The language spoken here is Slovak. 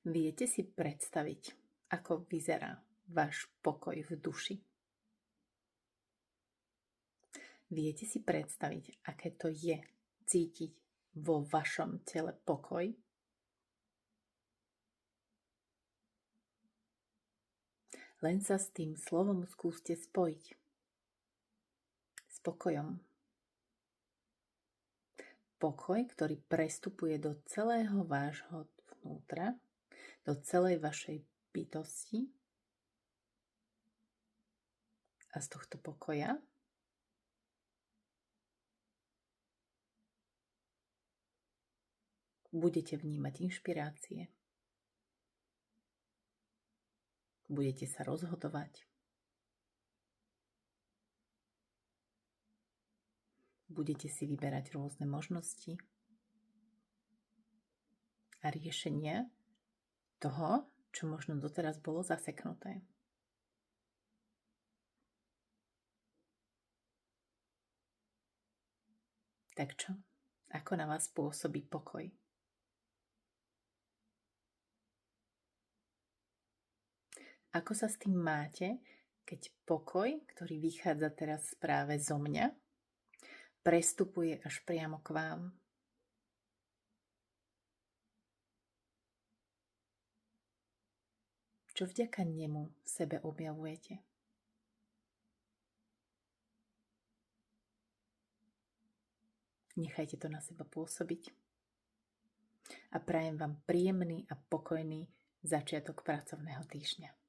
Viete si predstaviť, ako vyzerá váš pokoj v duši? Viete si predstaviť, aké to je cítiť vo vašom tele pokoj? Len sa s tým slovom skúste spojiť. S pokojom. Pokoj, ktorý prestupuje do celého vášho vnútra, do celej vašej bytosti. A z tohto pokoja budete vnímať inšpirácie. Budete sa rozhodovať. Budete si vyberať rôzne možnosti a riešenia toho, čo možno doteraz bolo zaseknuté. Tak čo? Ako na vás pôsobí pokoj? Ako sa s tým máte, keď pokoj, ktorý vychádza teraz práve zo mňa, prestupuje až priamo k vám? Čo vďaka nemu v sebe objavujete? Nechajte to na seba pôsobiť. A prajem vám príjemný a pokojný začiatok pracovného týždňa.